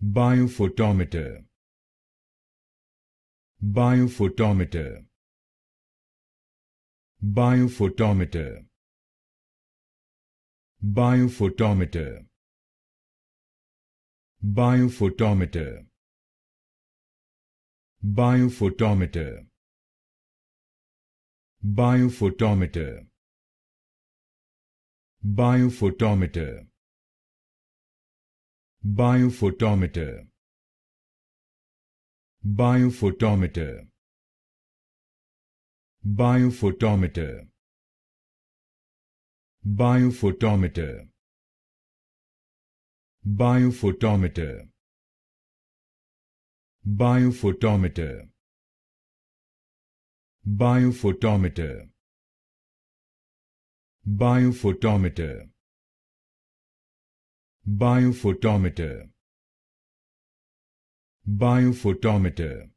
Biophotometer. Biophotometer. Biophotometer. Biophotometer. Biophotometer. Biophotometer. Biophotometer. Biophotometer. Biophotometer. Biophotometer. Biophotometer. Biophotometer. Biophotometer. Biophotometer. Biophotometer. Biophotometer. Biophotometer. Biophotometer.